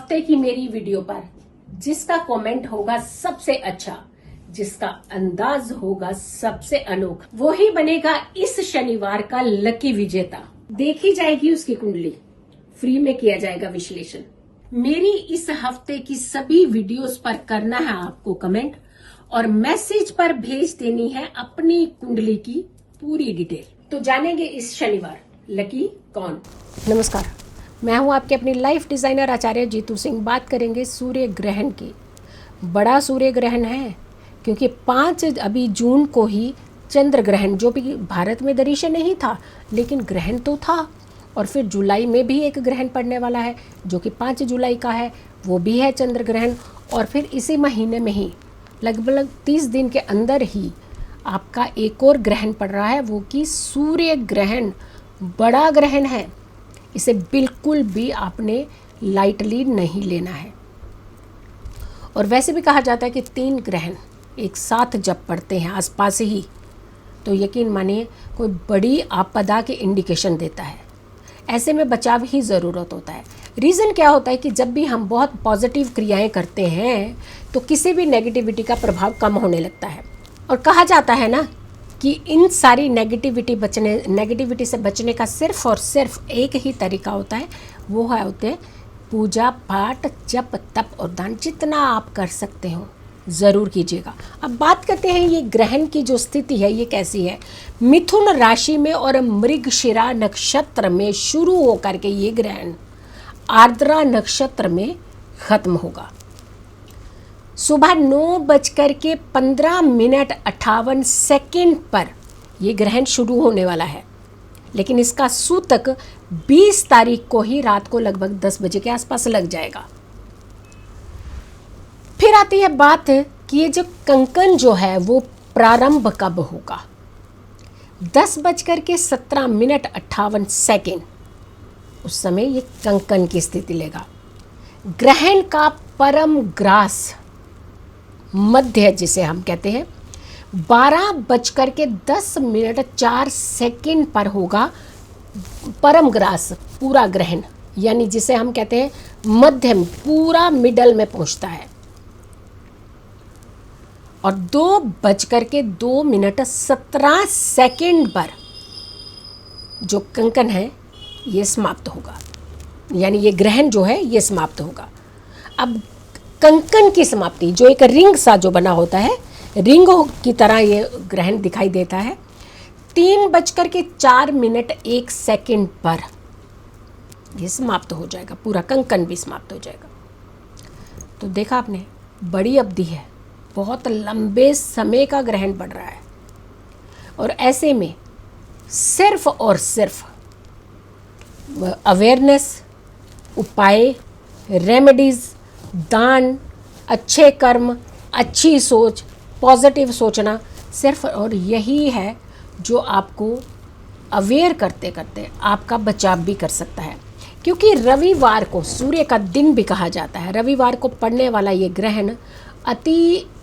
हफ्ते की मेरी वीडियो पर जिसका कमेंट होगा सबसे अच्छा, जिसका अंदाज होगा सबसे अनोखा, वो ही बनेगा इस शनिवार का लकी विजेता। देखी जाएगी उसकी कुंडली, फ्री में किया जाएगा विश्लेषण। मेरी इस हफ्ते की सभी वीडियोस पर करना है आपको कमेंट और मैसेज पर भेज देनी है अपनी कुंडली की पूरी डिटेल। तो जानेंगे इस शनिवार लकी कौन। नमस्कार, मैं हूं आपके अपनी लाइफ डिजाइनर आचार्य जीतू सिंह। बात करेंगे सूर्य ग्रहण की। बड़ा सूर्य ग्रहण है क्योंकि 5 अभी जून को ही चंद्र ग्रहण, जो भी भारत में दृश्य नहीं था लेकिन ग्रहण तो था, और फिर जुलाई में भी एक ग्रहण पड़ने वाला है जो कि 5 जुलाई का है, वो भी है चंद्र ग्रहण। और फिर इसी महीने में ही लगभग 30 दिन के अंदर ही आपका एक और ग्रहण पड़ रहा है, वो कि सूर्य ग्रहण। बड़ा ग्रहण है, इसे बिल्कुल भी आपने लाइटली नहीं लेना है। और वैसे भी कहा जाता है कि 3 ग्रहण एक साथ जब पड़ते हैं आसपास ही, तो यकीन मानिए कोई बड़ी आपदा के इंडिकेशन देता है। ऐसे में बचाव ही ज़रूरत होता है। रीज़न क्या होता है कि जब भी हम बहुत पॉजिटिव क्रियाएं करते हैं तो किसी भी नेगेटिविटी का प्रभाव कम होने लगता है। और कहा जाता है ना कि इन सारी नेगेटिविटी से बचने का सिर्फ और सिर्फ एक ही तरीका होता है, वो होते हैं पूजा पाठ, जप तप और दान। जितना आप कर सकते हो ज़रूर कीजिएगा। अब बात करते हैं ये ग्रहण की जो स्थिति है ये कैसी है। मिथुन राशि में और मृगशिरा नक्षत्र में शुरू होकर के ये ग्रहण आर्द्रा नक्षत्र में खत्म होगा। सुबह 9:15 पर ये ग्रहण शुरू होने वाला है, लेकिन इसका सूतक 20 तारीख को ही रात को लगभग 10 बजे के आसपास लग जाएगा। फिर आती है बात कि ये जो कंकन जो है वो प्रारंभ कब होगा। 10:17 उस समय ये कंकन की स्थिति लेगा। ग्रहण का परम ग्रास मध्य जिसे हम कहते हैं 12:10 पर होगा परम ग्रास पूरा ग्रहण, यानी जिसे हम कहते हैं मध्यम, पूरा मिडल में पहुंचता है। और 2:02 पर जो कंकन है ये समाप्त होगा, यानी ये ग्रहण जो है ये समाप्त होगा। अब कंकन की समाप्ति, जो एक रिंग सा जो बना होता है, रिंग की तरह ये ग्रहण दिखाई देता है, 3:04 पर ये समाप्त हो जाएगा। पूरा कंकन भी समाप्त हो जाएगा। तो देखा आपने, बड़ी अवधि है, बहुत लंबे समय का ग्रहण पड़ रहा है। और ऐसे में सिर्फ और सिर्फ अवेयरनेस, उपाय, रेमेडीज़, दान, अच्छे कर्म, अच्छी सोच, पॉजिटिव सोचना, सिर्फ और यही है जो आपको अवेयर करते करते आपका बचाव भी कर सकता है। क्योंकि रविवार को सूर्य का दिन भी कहा जाता है, रविवार को पड़ने वाला ये ग्रहण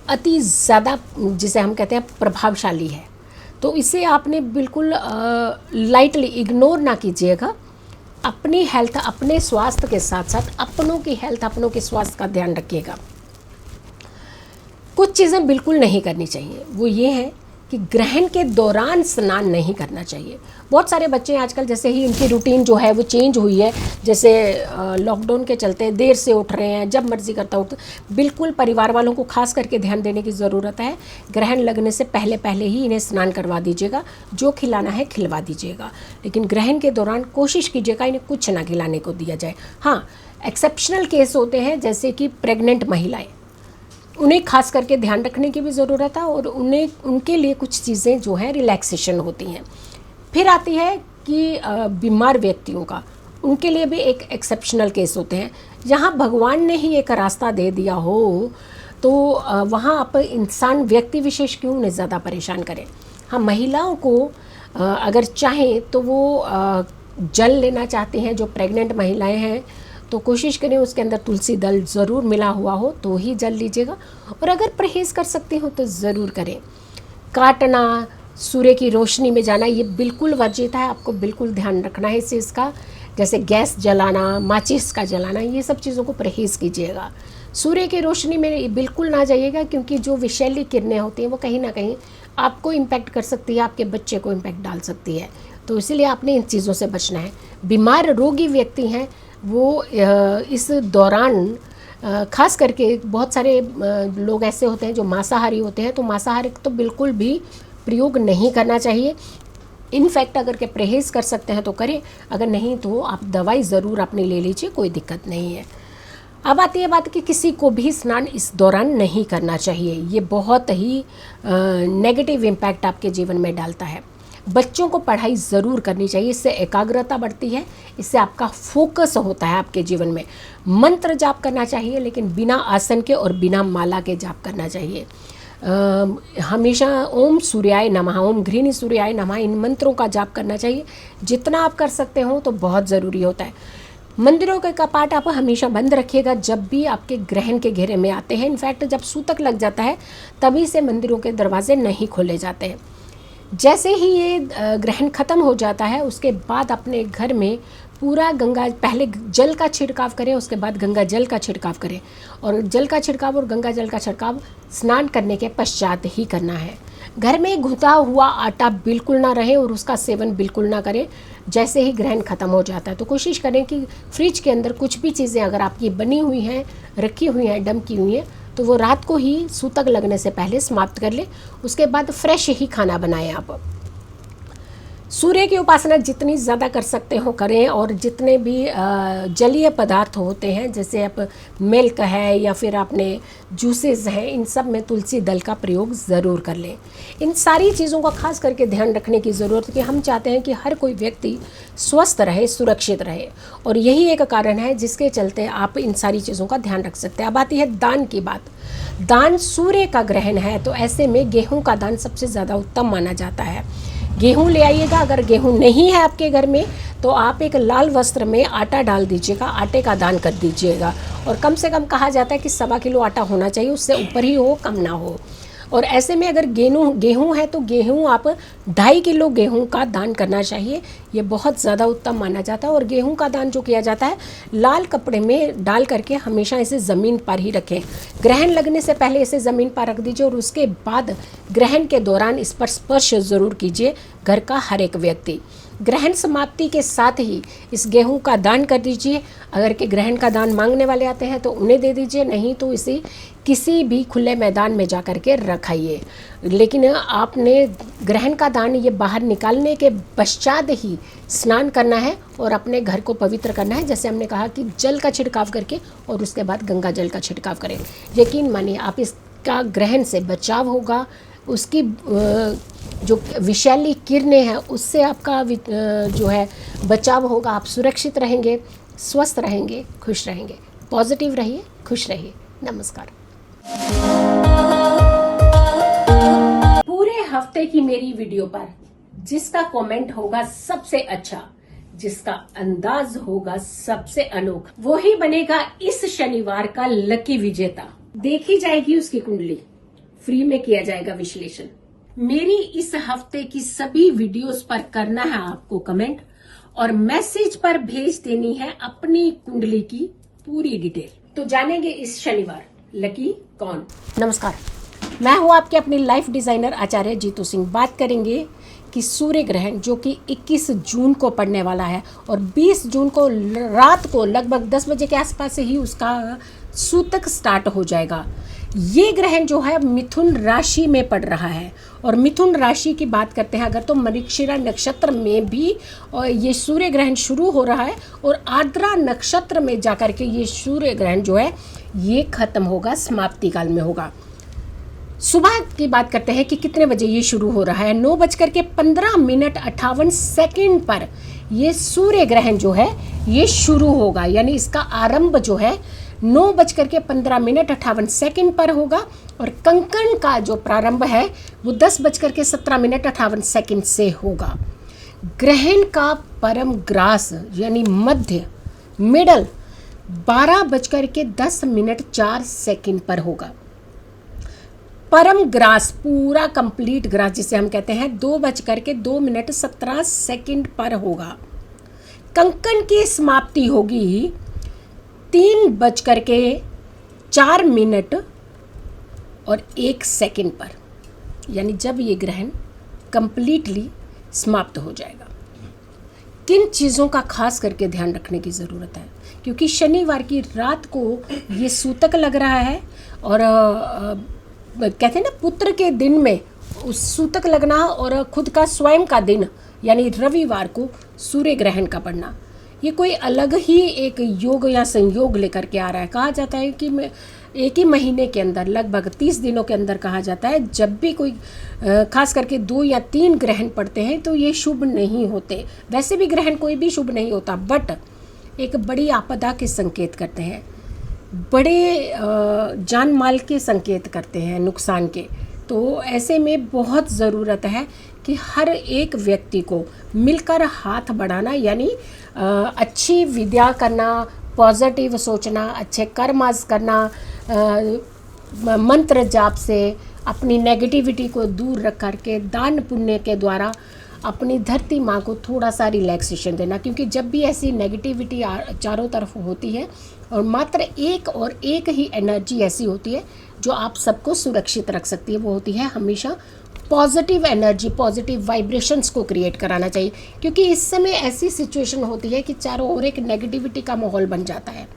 अति ज़्यादा, जिसे हम कहते हैं प्रभावशाली है। तो इसे आपने बिल्कुल लाइटली इग्नोर ना कीजिएगा। अपनी हेल्थ, अपने स्वास्थ्य के साथ साथ अपनों की हेल्थ, अपनों के स्वास्थ्य का ध्यान रखिएगा। कुछ चीज़ें बिल्कुल नहीं करनी चाहिए, वो ये है कि ग्रहण के दौरान स्नान नहीं करना चाहिए। बहुत सारे बच्चे आजकल, जैसे ही इनकी रूटीन जो है वो चेंज हुई है, जैसे लॉकडाउन के चलते देर से उठ रहे हैं, जब मर्जी करता उठ। बिल्कुल परिवार वालों को खास करके ध्यान देने की ज़रूरत है। ग्रहण लगने से पहले ही इन्हें स्नान करवा दीजिएगा, जो खिलाना है खिलवा दीजिएगा, लेकिन ग्रहण के दौरान कोशिश कीजिएगा इन्हें कुछ ना खिलाने को दिया जाए। हाँ, एक्सेप्शनल केस होते हैं जैसे कि प्रेग्नेंट महिलाएँ, उन्हें खास करके ध्यान रखने की भी ज़रूरत है और उनके लिए कुछ चीज़ें जो हैं रिलैक्सेशन होती हैं। फिर आती है कि बीमार व्यक्तियों का, उनके लिए भी एक एक्सेप्शनल केस होते हैं। जहाँ भगवान ने ही एक रास्ता दे दिया हो तो वहाँ आप इंसान, व्यक्ति विशेष क्यों उन्हें ज़्यादा परेशान करें। हाँ, महिलाओं को अगर चाहें तो वो जल लेना चाहते हैं, जो प्रेग्नेंट महिलाएँ हैं, तो कोशिश करें उसके अंदर तुलसी दल ज़रूर मिला हुआ हो तो ही जल लीजिएगा। और अगर परहेज़ कर सकते हो तो ज़रूर करें। काटना, सूर्य की रोशनी में जाना, ये बिल्कुल वर्जित है, आपको बिल्कुल ध्यान रखना है इस चीज़ का। जैसे गैस जलाना, माचिस का जलाना, ये सब चीज़ों को परहेज़ कीजिएगा। सूर्य की रोशनी में बिल्कुल ना जाइएगा, क्योंकि जो विषैली किरणें होती हैं वो कहीं ना कहीं आपको इम्पैक्ट कर सकती है, आपके बच्चे को इम्पैक्ट डाल सकती है। तो इसीलिए आपने इन चीज़ों से बचना है। बीमार रोगी व्यक्ति हैं वो इस दौरान खास करके बहुत सारे लोग ऐसे होते हैं जो मांसाहारी होते हैं, तो मांसाहारी तो बिल्कुल भी प्रयोग नहीं करना चाहिए। इनफैक्ट अगर के परहेज़ कर सकते हैं तो करें, अगर नहीं तो आप दवाई ज़रूर अपनी ले लीजिए, कोई दिक्कत नहीं है। अब आती है बात कि किसी को भी स्नान इस दौरान नहीं करना चाहिए। ये बहुत ही नेगेटिव इम्पैक्ट आपके जीवन में डालता है। बच्चों को पढ़ाई ज़रूर करनी चाहिए, इससे एकाग्रता बढ़ती है, इससे आपका फोकस होता है आपके जीवन में। मंत्र जाप करना चाहिए, लेकिन बिना आसन के और बिना माला के जाप करना चाहिए। हमेशा ओम सूर्याय नमः, ओम घृणी सूर्याय नमः, इन मंत्रों का जाप करना चाहिए। जितना आप कर सकते हो तो बहुत ज़रूरी होता है। मंदिरों के कपाट आप हमेशा बंद रखिएगा जब भी आपके ग्रहण के घेरे में आते हैं। इनफैक्ट जब सूतक लग जाता है तभी से मंदिरों के दरवाजे नहीं खोले जाते हैं। जैसे ही ये ग्रहण खत्म हो जाता है उसके बाद अपने घर में पूरा गंगा, पहले जल का छिड़काव करें, उसके बाद गंगा जल का छिड़काव करें। और जल का छिड़काव और गंगा जल का छिड़काव स्नान करने के पश्चात ही करना है। घर में घुटा हुआ आटा बिल्कुल ना रहे और उसका सेवन बिल्कुल ना करें जैसे ही ग्रहण खत्म हो जाता है। तो कोशिश करें कि फ्रिज के अंदर कुछ भी चीज़ें अगर आपकी बनी हुई हैं, रखी हुई हैं, डम की हुई हैं, तो वो रात को ही सूतक लगने से पहले समाप्त कर ले। उसके बाद फ्रेश ही खाना बनाएं आप। सूर्य की उपासना जितनी ज़्यादा कर सकते हो करें, और जितने भी जलीय पदार्थ होते हैं जैसे आप मिल्क है या फिर आपने जूसेस हैं, इन सब में तुलसी दल का प्रयोग ज़रूर कर लें। इन सारी चीज़ों का खास करके ध्यान रखने की ज़रूरत है कि हम चाहते हैं कि हर कोई व्यक्ति स्वस्थ रहे, सुरक्षित रहे, और यही एक कारण है जिसके चलते आप इन सारी चीज़ों का ध्यान रख सकते हैं। अब आती है दान की बात। दान, सूर्य का ग्रहण है तो ऐसे में गेहूँ का दान सबसे ज़्यादा उत्तम माना जाता है। गेहूं ले आइएगा। अगर गेहूं नहीं है आपके घर में तो आप एक लाल वस्त्र में आटा डाल दीजिएगा, आटे का दान कर दीजिएगा। और कम से कम कहा जाता है कि 1.25 किलो आटा होना चाहिए, उससे ऊपर ही हो, कम ना हो। और ऐसे में अगर गेहूं है तो गेहूं आप 2.5 किलो गेहूं का दान करना चाहिए। ये बहुत ज़्यादा उत्तम माना जाता है। और गेहूं का दान जो किया जाता है लाल कपड़े में डाल करके हमेशा इसे ज़मीन पर ही रखें। ग्रहण लगने से पहले इसे ज़मीन पर रख दीजिए और उसके बाद ग्रहण के दौरान इस पर स्पर्श ज़रूर कीजिए, घर का हर एक व्यक्ति। ग्रहण समाप्ति के साथ ही इस गेहूं का दान कर दीजिए। अगर के ग्रहण का दान मांगने वाले आते हैं तो उन्हें दे दीजिए, नहीं तो इसे किसी भी खुले मैदान में जा कर के रखाइए। लेकिन आपने ग्रहण का दान ये बाहर निकालने के पश्चात ही स्नान करना है और अपने घर को पवित्र करना है। जैसे हमने कहा कि जल का छिड़काव करके और उसके बाद गंगा जल का छिड़काव करें। यकीन मानिए आप इसका ग्रहण से बचाव होगा, उसकी जो विषैली किरणें हैं उससे आपका जो है बचाव होगा। आप सुरक्षित रहेंगे, स्वस्थ रहेंगे, खुश रहेंगे। पॉजिटिव रहिए, खुश रहिए। नमस्कार। पूरे हफ्ते की मेरी वीडियो पर जिसका कमेंट होगा सबसे अच्छा, जिसका अंदाज होगा सबसे अनोखा, वो ही बनेगा इस शनिवार का लकी विजेता। देखी जाएगी उसकी कुंडली, फ्री में किया जाएगा विश्लेषण। मेरी इस हफ्ते की सभी वीडियोस पर करना है आपको कमेंट और मैसेज पर भेज देनी है अपनी कुंडली की पूरी डिटेल। तो जानेंगे इस शनिवार लकी कौन। नमस्कार, मैं हूं आपके अपनी लाइफ डिजाइनर आचार्य जीतू सिंह। बात करेंगे कि सूर्य ग्रहण जो कि 21 जून को पड़ने वाला है और 20 जून को रात को लगभग 10 बजे के आसपास से ही उसका सूतक स्टार्ट हो जाएगा। ये ग्रहण जो है मिथुन राशि में पड़ रहा है और मिथुन राशि की बात करते हैं अगर तो मृगशिरा नक्षत्र में भी और ये सूर्य ग्रहण शुरू हो रहा है और आर्द्रा नक्षत्र में जाकर के ये सूर्य ग्रहण जो है ये खत्म होगा, समाप्ति काल में होगा। सुबह की बात करते हैं कि कितने बजे ये शुरू हो रहा है। 9:15:58 पर ये सूर्य ग्रहण जो है ये शुरू होगा, यानी इसका आरंभ जो है 9:15:58 पर होगा और कंकण का जो प्रारंभ है वो 10:17:58 से होगा। ग्रहण का परम ग्रास यानी मध्य मिडल 12:10:04 पर होगा। परम ग्रास पूरा कंप्लीट ग्रास जिसे हम कहते हैं 2:02:17 पर होगा। कंकण की समाप्ति होगी 3:04 और 1 सेकंड पर, यानी जब ये ग्रहण कंप्लीटली समाप्त हो जाएगा। किन चीज़ों का खास करके ध्यान रखने की ज़रूरत है, क्योंकि शनिवार की रात को ये सूतक लग रहा है और कहते हैं ना पुत्र के दिन में उस सूतक लगना और खुद का स्वयं का दिन यानी रविवार को सूर्य ग्रहण का पड़ना, ये कोई अलग ही एक योग या संयोग लेकर के आ रहा है। कहा जाता है कि एक ही महीने के अंदर लगभग 30 दिनों के अंदर कहा जाता है जब भी कोई खास करके 2 या 3 ग्रहण पड़ते हैं तो ये शुभ नहीं होते। वैसे भी ग्रहण कोई भी शुभ नहीं होता, बट एक बड़ी आपदा के संकेत करते हैं, बड़े जान माल के संकेत करते हैं, नुकसान के। तो ऐसे में बहुत ज़रूरत है कि हर एक व्यक्ति को मिलकर हाथ बढ़ाना, यानी अच्छी विद्या करना, पॉजिटिव सोचना, अच्छे कर्मास करना, मंत्र जाप से अपनी नेगेटिविटी को दूर रख करके दान पुण्य के द्वारा अपनी धरती माँ को थोड़ा सा रिलैक्सेशन देना। क्योंकि जब भी ऐसी नेगेटिविटी चारों तरफ होती है और मात्र एक ही एनर्जी ऐसी होती है जो आप सबको सुरक्षित रख सकती है, वो होती है हमेशा पॉजिटिव एनर्जी, पॉजिटिव वाइब्रेशंस को क्रिएट कराना चाहिए। क्योंकि इस समय ऐसी सिचुएशन होती है कि चारों ओर एक नेगेटिविटी का माहौल बन जाता है।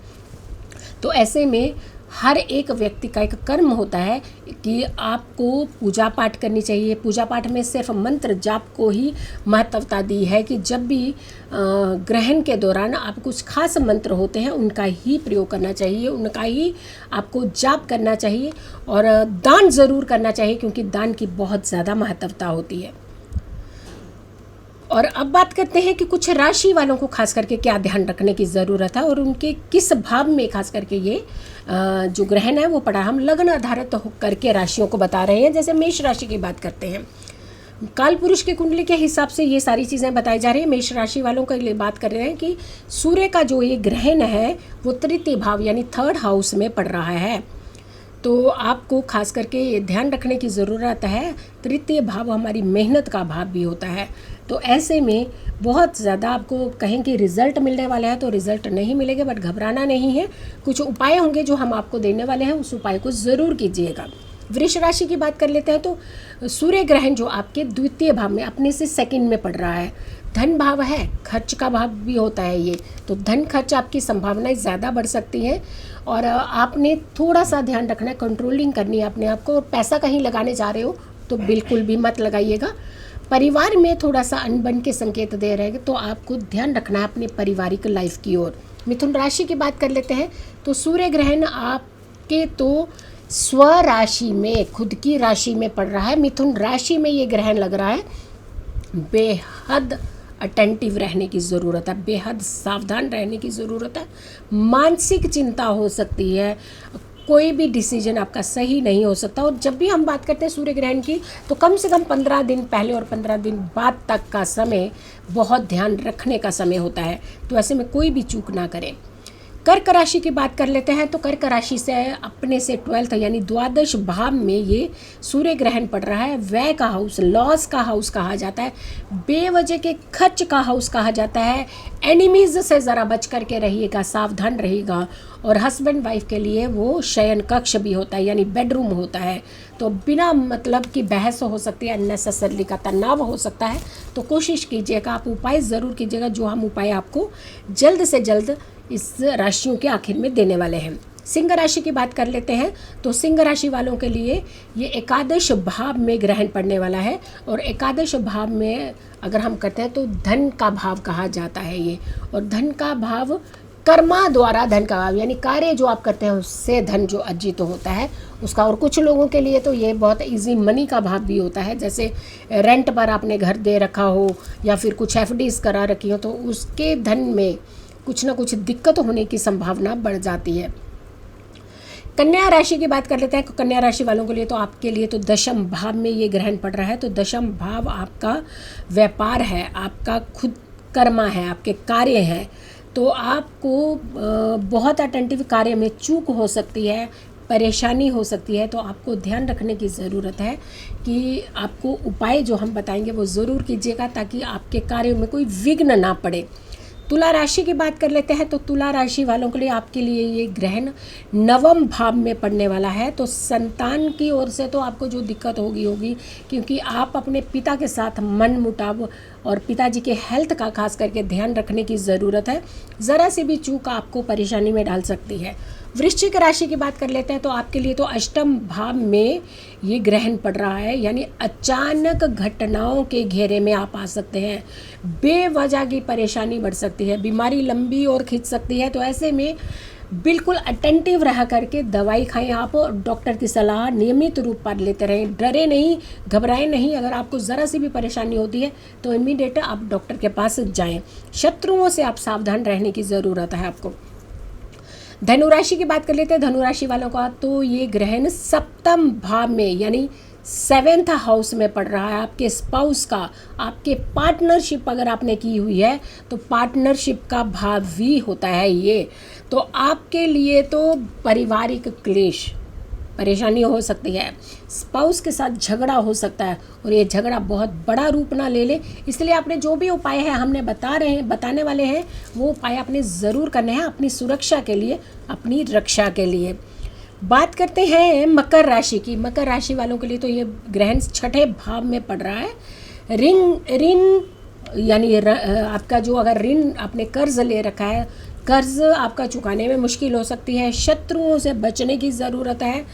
तो ऐसे में हर एक व्यक्ति का एक कर्म होता है कि आपको पूजा पाठ करनी चाहिए। पूजा पाठ में सिर्फ मंत्र जाप को ही महत्वता दी है कि जब भी ग्रहण के दौरान आप कुछ खास मंत्र होते हैं उनका ही प्रयोग करना चाहिए, उनका ही आपको जाप करना चाहिए और दान ज़रूर करना चाहिए, क्योंकि दान की बहुत ज़्यादा महत्वता होती है। और अब बात करते हैं कि कुछ राशि वालों को खास करके क्या ध्यान रखने की ज़रूरत है और उनके किस भाव में खास करके ये जो ग्रहण है वो पड़ा। हम लग्न आधारित होकर के राशियों को बता रहे हैं। जैसे मेष राशि की बात करते हैं, काल पुरुष के कुंडली के हिसाब से ये सारी चीज़ें बताई जा रही है। मेष राशि वालों के लिए बात कर रहे हैं कि सूर्य का जो ये ग्रहण है वो तृतीय भाव यानी 3rd हाउस में पड़ रहा है। तो आपको खास करके ये ध्यान रखने की ज़रूरत है, तृतीय भाव हमारी मेहनत का भाव भी होता है। तो ऐसे में बहुत ज़्यादा आपको कहें कि रिज़ल्ट मिलने वाला है तो रिज़ल्ट नहीं मिलेंगे, बट घबराना नहीं है। कुछ उपाय होंगे जो हम आपको देने वाले हैं, उस उपाय को ज़रूर कीजिएगा। वृष राशि की बात कर लेते हैं तो सूर्य ग्रहण जो आपके द्वितीय भाव में अपने से सेकंड में पड़ रहा है, धन भाव है, खर्च का भाव भी होता है ये, तो धन खर्च आपकी संभावनाएं ज़्यादा बढ़ सकती हैं और आपने थोड़ा सा ध्यान रखना है, कंट्रोलिंग करनी है अपने आप को। और पैसा कहीं लगाने जा रहे हो तो बिल्कुल भी मत लगाइएगा। परिवार में थोड़ा सा अनबन के संकेत दे रहे हैं, तो आपको ध्यान रखना है अपने पारिवारिक लाइफ की ओर। मिथुन राशि की बात कर लेते हैं तो सूर्य ग्रहण आपके तो स्व राशि में, खुद की राशि में पड़ रहा है। मिथुन राशि में ये ग्रहण लग रहा है, बेहद अटेंटिव रहने की ज़रूरत है, बेहद सावधान रहने की ज़रूरत है। मानसिक चिंता हो सकती है, कोई भी डिसीजन आपका सही नहीं हो सकता। और जब भी हम बात करते हैं सूर्य ग्रहण की तो कम से कम 15 दिन पहले और 15 दिन बाद तक का समय बहुत ध्यान रखने का समय होता है। तो ऐसे में कोई भी चूक ना करें। कर्क राशि की बात कर लेते हैं तो कर्क राशि से अपने से 12th यानी द्वादश भाव में ये सूर्य ग्रहण पड़ रहा है। व्यय का हाउस, लॉस का हाउस कहा जाता है, बेवजह के खर्च का हाउस कहा जाता है। एनिमीज से ज़रा बच करके रहिएगा, सावधान रहिएगा। और हस्बैंड वाइफ के लिए वो शयन कक्ष भी होता है यानी बेडरूम होता है, तो बिना मतलब की बहस हो सकती है, अननेसेसरली का तनाव हो सकता है। तो कोशिश कीजिएगा, आप उपाय ज़रूर कीजिएगा जो हम उपाय आपको जल्द से जल्द इस राशियों के आखिर में देने वाले हैं। सिंह राशि की बात कर लेते हैं तो सिंह राशि वालों के लिए ये एकादश भाव में ग्रहण पड़ने वाला है। और एकादश भाव में अगर हम करते हैं तो धन का भाव कहा जाता है ये, और धन का भाव कर्मा द्वारा धन का भाव यानी कार्य जो आप करते हैं उससे धन जो अर्जित होता है उसका। और कुछ लोगों के लिए तो ये बहुत इजी मनी का भाव भी होता है, जैसे रेंट पर आपने घर दे रखा हो या फिर कुछ एफडीज करा रखी हो तो उसके धन में कुछ ना कुछ दिक्कत होने की संभावना बढ़ जाती है। कन्या राशि की बात कर लेते हैं। कन्या राशि वालों के लिए तो आपके लिए तो दशम भाव में ये ग्रहण पड़ रहा है। तो दशम भाव आपका व्यापार है, आपका खुद कर्मा है, आपके कार्य हैं। तो आपको बहुत अटेंटिव कार्य में चूक हो सकती है, परेशानी हो सकती है। तो आपको ध्यान रखने की ज़रूरत है कि आपको उपाय जो हम बताएंगे वो ज़रूर कीजिएगा ताकि आपके कार्यों में कोई विघ्न ना पड़े। तुला राशि की बात कर लेते हैं तो तुला राशि वालों के लिए आपके लिए ये ग्रहण नवम भाव में पड़ने वाला है। तो संतान की ओर से तो आपको जो दिक्कत होगी क्योंकि आप अपने पिता के साथ मन मुटाव और पिताजी के हेल्थ का खास करके ध्यान रखने की ज़रूरत है। ज़रा सी भी चूक आपको परेशानी में डाल सकती है। वृश्चिक राशि की बात कर लेते हैं तो आपके लिए तो अष्टम भाव में ये ग्रहण पड़ रहा है, यानी अचानक घटनाओं के घेरे में आप आ सकते हैं। बेवजह की परेशानी बढ़ सकती है, बीमारी लंबी और खिंच सकती है। तो ऐसे में बिल्कुल अटेंटिव रह करके दवाई खाएं आप, डॉक्टर की सलाह नियमित रूप पर लेते रहें। डरे नहीं, घबराएं नहीं। अगर आपको ज़रा सी भी परेशानी होती है तो इमीडिएट आप डॉक्टर के पास जाएं। शत्रुओं से आप सावधान रहने की ज़रूरत है आपको। धनु राशि की बात कर लेते हैं। धनु राशि वालों का तो ये ग्रहण सप्तम भाव में यानी 7th हाउस में पड़ रहा है। आपके स्पाउस का, आपके पार्टनरशिप अगर आपने की हुई है तो पार्टनरशिप का भाव भी होता है ये। तो आपके लिए तो पारिवारिक क्लेश, परेशानी हो सकती है, स्पाउस के साथ झगड़ा हो सकता है और ये झगड़ा बहुत बड़ा रूप ना ले ले। इसलिए आपने जो भी उपाय है हमने बताने वाले हैं वो उपाय आपने ज़रूर करने हैं अपनी सुरक्षा के लिए, अपनी रक्षा के लिए। बात करते हैं मकर राशि की। मकर राशि वालों के लिए तो ये ग्रहण 6ठे भाव में पड़ रहा है। ऋण यानी आपका जो अगर ऋण आपने कर्ज ले रखा है, कर्ज आपका चुकाने में मुश्किल हो सकती है। शत्रुओं से बचने की ज़रूरत है।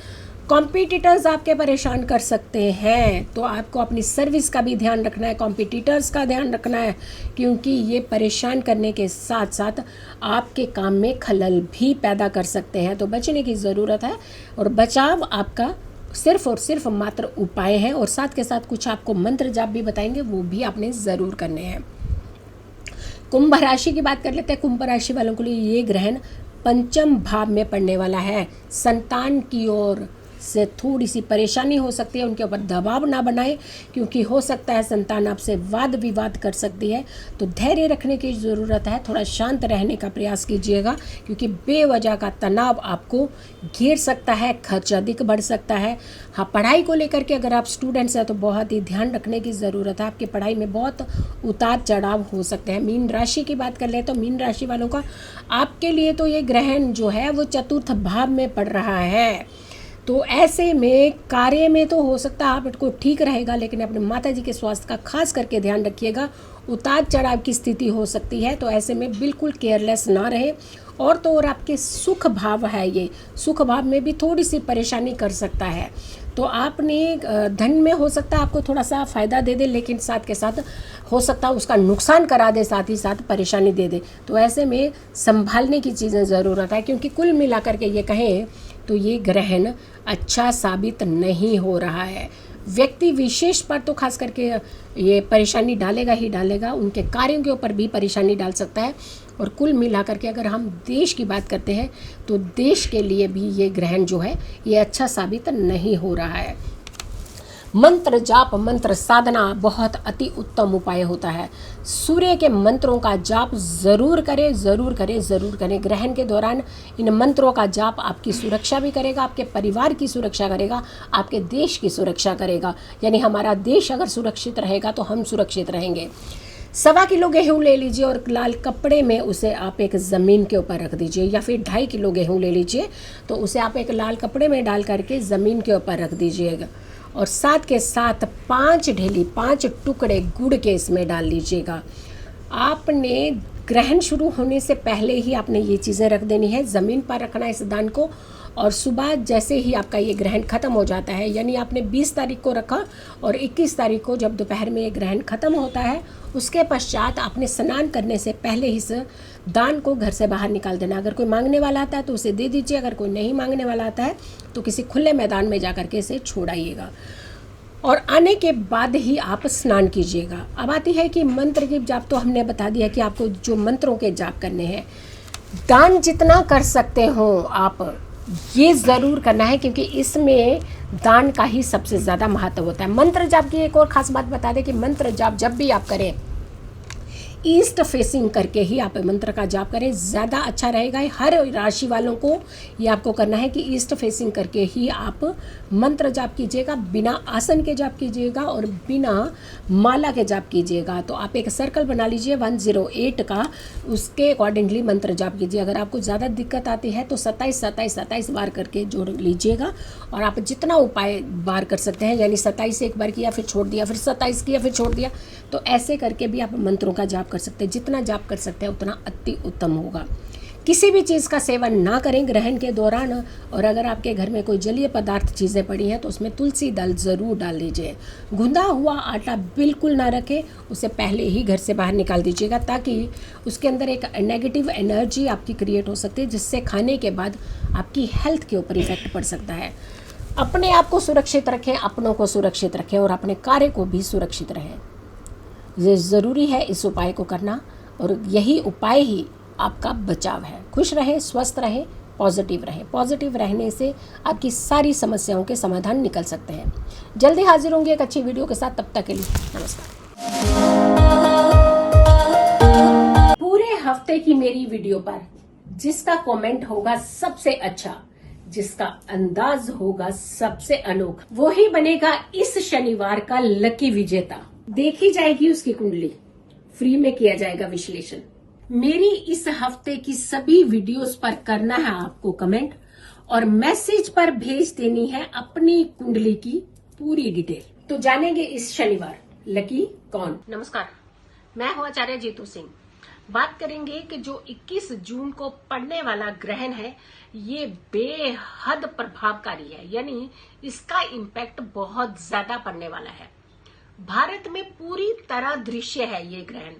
कॉम्पिटिटर्स आपके परेशान कर सकते हैं, तो आपको अपनी सर्विस का भी ध्यान रखना है, कॉम्पिटिटर्स का ध्यान रखना है, क्योंकि ये परेशान करने के साथ साथ आपके काम में खलल भी पैदा कर सकते हैं। तो बचने की ज़रूरत है और बचाव आपका सिर्फ और सिर्फ मात्र उपाय है। और साथ के साथ कुछ आपको मंत्र जाप भी बताएंगे, वो भी आपने ज़रूर करने हैं। कुंभ राशि की बात कर लेते हैं। कुंभ राशि वालों के लिए ये ग्रहण पंचम भाव में पड़ने वाला है। संतान की ओर से थोड़ी सी परेशानी हो सकती है, उनके ऊपर दबाव ना बनाएं क्योंकि हो सकता है संतान आपसे वाद विवाद कर सकती है। तो धैर्य रखने की ज़रूरत है, थोड़ा शांत रहने का प्रयास कीजिएगा क्योंकि बेवजह का तनाव आपको घेर सकता है, खर्च अधिक बढ़ सकता है। हाँ, पढ़ाई को लेकर के अगर आप स्टूडेंट्स हैं तो बहुत ही ध्यान रखने की ज़रूरत है। आपकी पढ़ाई में बहुत उतार चढ़ाव हो सकते हैं। मीन राशि की बात कर ले तो मीन राशि वालों का आपके लिए तो ये ग्रहण जो है वो चतुर्थ भाव में पड़ रहा है। तो ऐसे में कार्य में तो हो सकता है आपको ठीक रहेगा, लेकिन अपने माता जी के स्वास्थ्य का खास करके ध्यान रखिएगा। उतार चढ़ाव की स्थिति हो सकती है, तो ऐसे में बिल्कुल केयरलेस ना रहे। और तो और आपके सुख भाव है, ये सुख भाव में भी थोड़ी सी परेशानी कर सकता है। तो आपने धन में हो सकता है आपको थोड़ा सा फ़ायदा दे दे, लेकिन साथ के साथ हो सकता है उसका नुकसान करा दे, साथ ही साथ परेशानी दे दे। तो ऐसे में संभालने की चीज़ें ज़रूरत है, क्योंकि कुल मिलाकर के ये कहें तो ये ग्रहण अच्छा साबित नहीं हो रहा है। व्यक्ति विशेष पर तो खास करके ये परेशानी डालेगा ही डालेगा, उनके कार्यों के ऊपर भी परेशानी डाल सकता है। और कुल मिलाकर के अगर हम देश की बात करते हैं तो देश के लिए भी ये ग्रहण जो है ये अच्छा साबित नहीं हो रहा है। मंत्र जाप, मंत्र साधना बहुत अति उत्तम उपाय होता है। सूर्य के मंत्रों का जाप ज़रूर करें, ज़रूर करें, ज़रूर करें। ग्रहण के दौरान इन मंत्रों का जाप आपकी सुरक्षा भी करेगा, आपके परिवार की सुरक्षा करेगा, आपके देश की सुरक्षा करेगा। यानी हमारा देश अगर सुरक्षित रहेगा तो हम सुरक्षित रहेंगे। 1.25 किलो गेहूँ ले लीजिए और लाल कपड़े में उसे आप एक ज़मीन के ऊपर रख दीजिए, या फिर 2.5 किलो गेहूँ ले लीजिए तो उसे आप एक लाल कपड़े में डाल करके ज़मीन के ऊपर रख दीजिएगा। और साथ के साथ 5 टुकड़े गुड़ के इसमें डाल लीजिएगा। आपने ग्रहण शुरू होने से पहले ही आपने ये चीज़ें रख देनी है, ज़मीन पर रखना है इस दान को। और सुबह जैसे ही आपका ये ग्रहण ख़त्म हो जाता है, यानी आपने 20 तारीख को रखा और 21 तारीख को जब दोपहर में ये ग्रहण ख़त्म होता है, उसके पश्चात आपने स्नान करने से पहले ही इस दान को घर से बाहर निकाल देना। अगर कोई मांगने वाला आता है तो उसे दे दीजिए, अगर कोई नहीं मांगने वाला आता है तो किसी खुले मैदान में जा कर के इसे छोड़ाइएगा। और आने के बाद ही आप स्नान कीजिएगा। अब आती है कि मंत्र की जाप, तो हमने बता दिया कि आपको जो मंत्रों के जाप करने हैं। दान जितना कर सकते हो आप ये ज़रूर करना है, क्योंकि इसमें दान का ही सबसे ज़्यादा महत्व होता है। मंत्र जाप की एक और ख़ास बात बता दें कि मंत्र जाप जब भी आप करें ईस्ट फेसिंग करके ही आप मंत्र का जाप करें, ज़्यादा अच्छा रहेगा। हर राशि वालों को ये आपको करना है कि ईस्ट फेसिंग करके ही आप मंत्र जाप कीजिएगा, बिना आसन के जाप कीजिएगा और बिना माला के जाप कीजिएगा। तो आप एक सर्कल बना लीजिए 108 का, उसके अकॉर्डिंगली मंत्र जाप कीजिए। अगर आपको ज़्यादा दिक्कत आती है तो 27 बार करके जोड़ लीजिएगा और आप जितना उपाय बार कर सकते हैं, यानी 27 एक बार किया फिर छोड़ दिया, फिर 27 किया फिर छोड़ दिया, तो ऐसे करके भी आप मंत्रों का जाप कर सकते हैं। जितना जाप कर सकते हैं उतना अति उत्तम होगा। किसी भी चीज़ का सेवन ना करें ग्रहण के दौरान। और अगर आपके घर में कोई जलीय पदार्थ चीज़ें पड़ी हैं तो उसमें तुलसी दल ज़रूर डाल लीजिए। गुंदा हुआ आटा बिल्कुल ना रखें, उसे पहले ही घर से बाहर निकाल दीजिएगा, ताकि उसके अंदर एक नेगेटिव एनर्जी आपकी क्रिएट हो सकती है, जिससे खाने के बाद आपकी हेल्थ के ऊपर इफेक्ट पड़ सकता है। अपने आप को सुरक्षित रखें, अपनों को सुरक्षित रखें और अपने कार्य को भी सुरक्षित रहें। ये ज़रूरी है इस उपाय को करना, और यही उपाय ही आपका बचाव है। खुश रहें, स्वस्थ रहें, पॉजिटिव रहें। पॉजिटिव रहने से आपकी सारी समस्याओं के समाधान निकल सकते हैं। जल्दी हाजिर होंगे एक अच्छी वीडियो के साथ, तब तक के लिए नमस्कार। पूरे हफ्ते की मेरी वीडियो पर जिसका कमेंट होगा सबसे अच्छा, जिसका अंदाज होगा सबसे अनोखा, वो ही बनेगा इस शनिवार का लकी विजेता। देखी जाएगी उसकी कुंडली, फ्री में किया जाएगा विश्लेषण। मेरी इस हफ्ते की सभी वीडियोस पर करना है आपको कमेंट, और मैसेज पर भेज देनी है अपनी कुंडली की पूरी डिटेल। तो जानेंगे इस शनिवार लकी कौन। नमस्कार, मैं हूं आचार्य जीतू सिंह। बात करेंगे कि जो 21 जून को पड़ने वाला ग्रहण है, ये बेहद प्रभावकारी है, यानी इसका इम्पैक्ट बहुत ज्यादा पड़ने वाला है। भारत में पूरी तरह दृश्य है ये ग्रहण,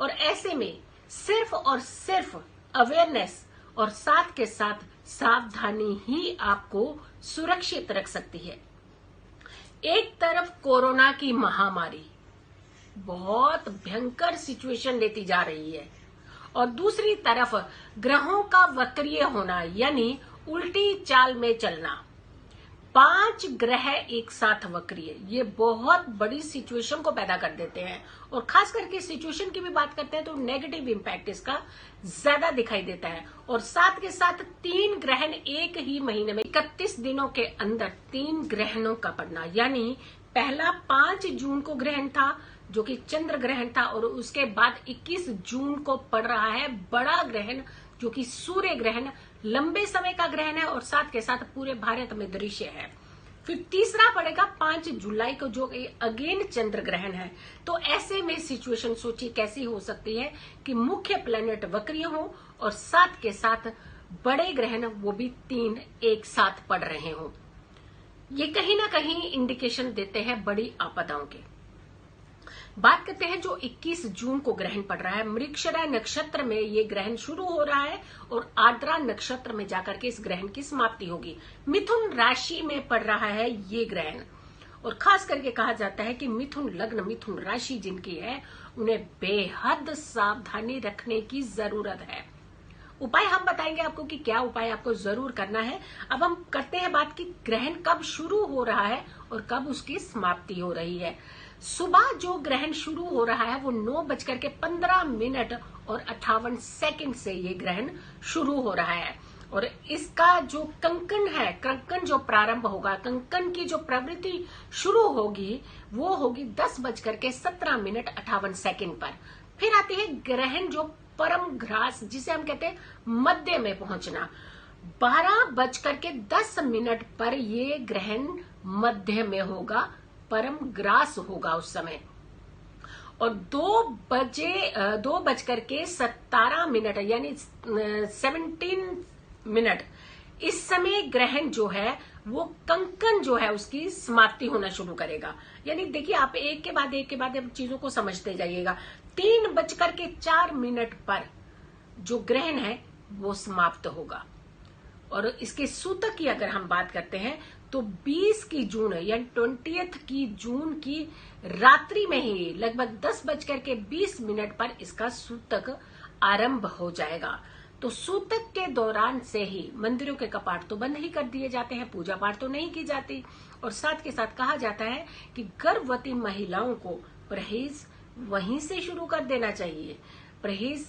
और ऐसे में सिर्फ और सिर्फ अवेयरनेस और साथ के साथ सावधानी ही आपको सुरक्षित रख सकती है। एक तरफ कोरोना की महामारी बहुत भयंकर सिचुएशन लेती जा रही है, और दूसरी तरफ ग्रहों का वक्रीय होना, यानी उल्टी चाल में चलना। 5 ग्रह एक साथ वक्रीय, ये बहुत बड़ी सिचुएशन को पैदा कर देते हैं। और खास करके सिचुएशन की भी बात करते हैं तो नेगेटिव इम्पैक्ट इसका ज्यादा दिखाई देता है। और साथ के साथ 3 ग्रहण एक ही महीने में 31 दिनों के अंदर 3 ग्रहणों का पड़ना, यानी पहला 5 जून को ग्रहण था जो कि चंद्र ग्रहण था, और उसके बाद 21 जून को पड़ रहा है बड़ा ग्रहण जो कि सूर्य ग्रहण, लंबे समय का ग्रहण है और साथ के साथ पूरे भारत में दृश्य है। फिर तीसरा पड़ेगा 5 जुलाई को जो अगेन चंद्र ग्रहण है। तो ऐसे में सिचुएशन सोचिए कैसी हो सकती है कि मुख्य प्लैनेट वक्रीय हो और साथ के साथ बड़े ग्रहण वो भी 3 एक साथ पड़ रहे हो। ये कहीं ना कहीं इंडिकेशन देते हैं बड़ी आपदाओं के। बात करते हैं जो 21 जून को ग्रहण पड़ रहा है। मृगशिरा नक्षत्र में ये ग्रहण शुरू हो रहा है और आर्द्रा नक्षत्र में जाकर के इस ग्रहण की समाप्ति होगी। मिथुन राशि में पड़ रहा है ये ग्रहण, और खास करके कहा जाता है कि मिथुन लग्न, मिथुन राशि जिनकी है, उन्हें बेहद सावधानी रखने की जरूरत है। उपाय हम बताएंगे आपको कि क्या उपाय आपको जरूर करना है। अब हम करते हैं बात कि ग्रहण कब शुरू हो रहा है और कब उसकी समाप्ति हो रही है। सुबह जो ग्रहण शुरू हो रहा है वो 9:15 और 58 सेकंड से ये ग्रहण शुरू हो रहा है, और इसका जो कंकण है, कंकण जो प्रारंभ होगा, कंकण की जो प्रवृत्ति शुरू होगी वो होगी 10:17 पर। फिर आती है ग्रहण जो परम ग्रास, जिसे हम कहते हैं मध्य में पहुंचना। 12:10 पर ये ग्रहण मध्य में होगा, परम ग्रास होगा उस समय। और 2:17 यानी 17 इस समय ग्रहण जो है वो कंकण जो है उसकी समाप्ति होना शुरू करेगा। यानी देखिए, आप एक के बाद अब चीजों को समझते जाइएगा। 3:04 पर जो ग्रहण है वो समाप्त होगा। और इसके सूतक की अगर हम बात करते हैं तो 20 की जून यानी 20 की जून की रात्रि में ही लगभग 10:20 पर इसका सूतक आरंभ हो जाएगा। तो सूतक के दौरान से ही मंदिरों के कपाट तो बंद ही कर दिए जाते हैं, पूजा पाठ तो नहीं की जाती। और साथ के साथ कहा जाता है कि गर्भवती महिलाओं को परहेज वहीं से शुरू कर देना चाहिए। परहेज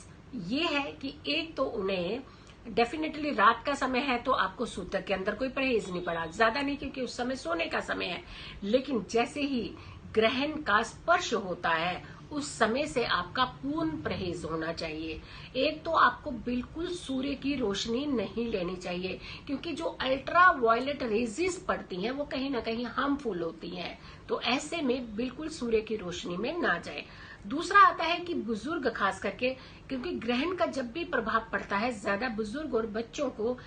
ये है कि एक तो उन्हें डेफिनेटली रात का समय है तो आपको सूतक के अंदर कोई परहेज नहीं पड़ा, ज्यादा नहीं, क्योंकि उस समय सोने का समय है। लेकिन जैसे ही ग्रहण का स्पर्श होता है उस समय से आपका पूर्ण परहेज होना चाहिए। एक तो आपको बिल्कुल सूर्य की रोशनी नहीं लेनी चाहिए, क्योंकि जो अल्ट्रा वायलेट रेजेस पड़ती हैं वो कहीं ना कहीं हार्मफुल होती हैं, तो ऐसे में बिल्कुल सूर्य की रोशनी में ना जाए। दूसरा आता है कि बुजुर्ग खास करके, क्योंकि ग्रहण का जब भी प्रभाव पड़ता है ज्यादा बुजुर्ग और बच्चों को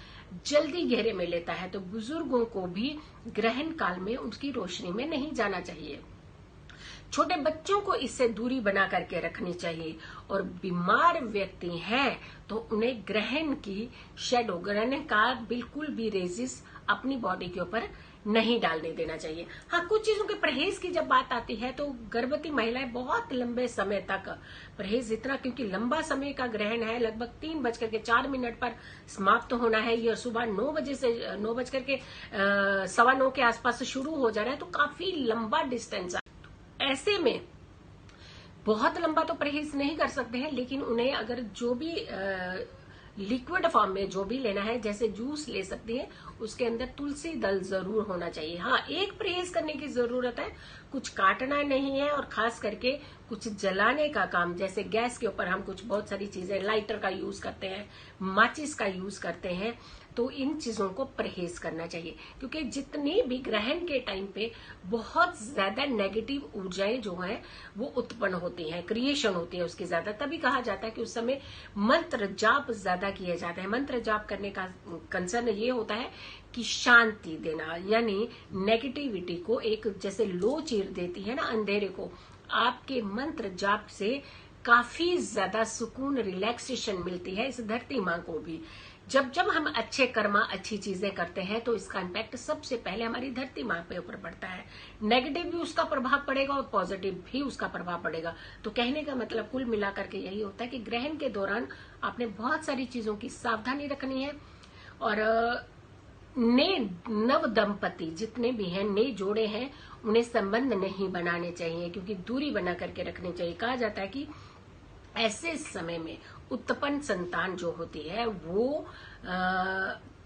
जल्दी घेरे में लेता है, तो बुजुर्गों को भी ग्रहण काल में उसकी रोशनी में नहीं जाना चाहिए। छोटे बच्चों को इससे दूरी बना करके रखनी चाहिए। और बीमार व्यक्ति हैं तो उन्हें ग्रहण की शेडो, ग्रहण का बिल्कुल भी रेजिस अपनी बॉडी के ऊपर नहीं डालने देना चाहिए। हाँ, कुछ चीजों के परहेज की जब बात आती है तो गर्भवती महिलाएं बहुत लंबे समय तक परहेज, इतना क्योंकि लंबा समय का ग्रहण है, लगभग 3:04 पर समाप्त होना है। यह सुबह 9 बजे से 9:15 के आसपास शुरू हो जा रहा है, तो काफी लंबा डिस्टेंस। ऐसे में बहुत लंबा तो परहेज नहीं कर सकते हैं, लेकिन उन्हें अगर जो भी लिक्विड फॉर्म में जो भी लेना है, जैसे जूस ले सकती है, उसके अंदर तुलसी दल जरूर होना चाहिए। हाँ, एक परहेज करने की जरूरत है, कुछ काटना नहीं है, और खास करके कुछ जलाने का काम, जैसे गैस के ऊपर हम कुछ बहुत सारी चीजें, लाइटर का यूज करते हैं, माचिस का यूज करते हैं, तो इन चीजों को परहेज करना चाहिए। क्योंकि जितनी भी ग्रहण के टाइम पे बहुत ज्यादा नेगेटिव ऊर्जाएं जो है वो उत्पन्न होती हैं, क्रिएशन होती है उसकी ज्यादा, तभी कहा जाता है कि उस समय मंत्र जाप ज्यादा किए जाते हैं। मंत्र जाप करने का कंसर्न ये होता है कि शांति देना, यानी नेगेटिविटी को एक जैसे लो चीर देती है ना अंधेरे को, आपके मंत्र जाप से काफी ज्यादा सुकून, रिलैक्सेशन मिलती है इस धरती माँ को भी। जब जब हम अच्छे कर्मा, अच्छी चीजें करते हैं तो इसका इम्पैक्ट सबसे पहले हमारी धरती माँ पे ऊपर पड़ता है। नेगेटिव भी उसका प्रभाव पड़ेगा और पॉजिटिव भी उसका प्रभाव पड़ेगा। तो कहने का मतलब कुल मिलाकर के यही होता है कि ग्रहण के दौरान आपने बहुत सारी चीजों की सावधानी रखनी है। और नव दंपति जितने भी हैं, नए जोड़े हैं, उन्हें संबंध नहीं बनाने चाहिए, क्योंकि दूरी बना करके रखनी चाहिए। कहा जाता है कि ऐसे समय में उत्पन्न संतान जो होती है वो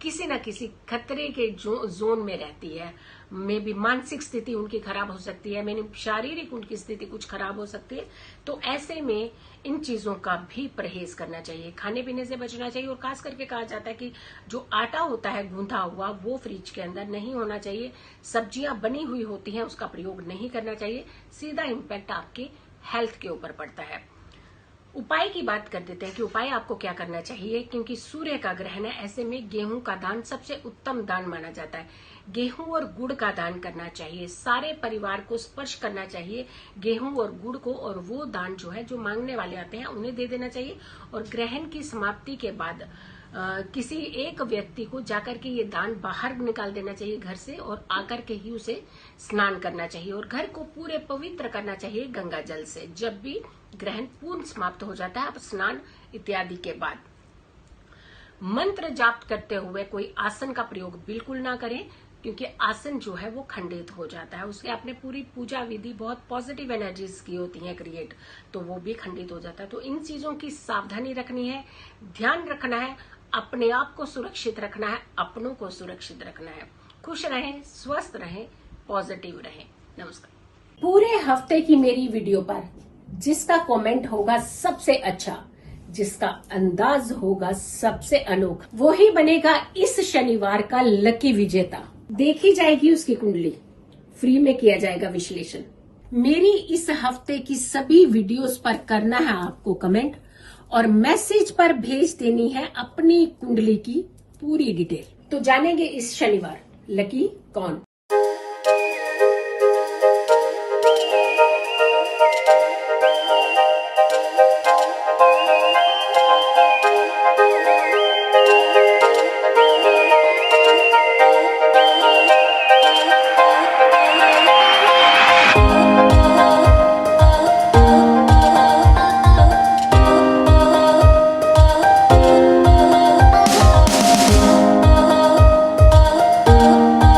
किसी न किसी खतरे के जोन में रहती है। मे भी मानसिक स्थिति उनकी खराब हो सकती है, मैंने शारीरिक उनकी स्थिति कुछ खराब हो सकती है। तो ऐसे में इन चीजों का भी परहेज करना चाहिए, खाने पीने से बचना चाहिए। और खास करके कहा जाता है कि जो आटा होता है गूंथा हुआ वो फ्रिज के अंदर नहीं होना चाहिए। सब्जियां बनी हुई होती हैं उसका प्रयोग नहीं करना चाहिए, सीधा इम्पैक्ट आपके हेल्थ के ऊपर पड़ता है। उपाय की बात कर देते हैं कि उपाय आपको क्या करना चाहिए, क्योंकि सूर्य का ग्रहण है। ऐसे में गेहूं का दान सबसे उत्तम दान माना जाता है। गेहूं और गुड़ का दान करना चाहिए, सारे परिवार को स्पर्श करना चाहिए गेहूं और गुड़ को, और वो दान जो है जो मांगने वाले आते हैं उन्हें दे देना चाहिए। और ग्रहण की समाप्ति के बाद किसी एक व्यक्ति को जाकर के ये दान बाहर निकाल देना चाहिए घर से, और आकर के ही उसे स्नान करना चाहिए। और घर को पूरे पवित्र करना चाहिए गंगा जल से, जब भी ग्रहण पूर्ण समाप्त हो जाता है, अब स्नान इत्यादि के बाद। मंत्र जाप करते हुए कोई आसन का प्रयोग बिल्कुल ना करें, क्योंकि आसन जो है वो खंडित हो जाता है, उसके आपने पूरी पूजा विधि बहुत पॉजिटिव एनर्जीज की होती है क्रिएट, तो वो भी खंडित हो जाता है। तो इन चीजों की सावधानी रखनी है, ध्यान रखना है, अपने आप को सुरक्षित रखना है, अपनों को सुरक्षित रखना है। खुश रहें, स्वस्थ रहें, पॉजिटिव रहें। नमस्कार। पूरे हफ्ते की मेरी वीडियो पर जिसका कमेंट होगा सबसे अच्छा, जिसका अंदाज होगा सबसे अनोखा, वो ही बनेगा इस शनिवार का लकी विजेता। देखी जाएगी उसकी कुंडली, फ्री में किया जाएगा विश्लेषण। मेरी इस हफ्ते की सभी वीडियोस पर करना है आपको कमेंट, और मैसेज पर भेज देनी है अपनी कुंडली की पूरी डिटेल। तो जानेंगे इस शनिवार लकी कौन।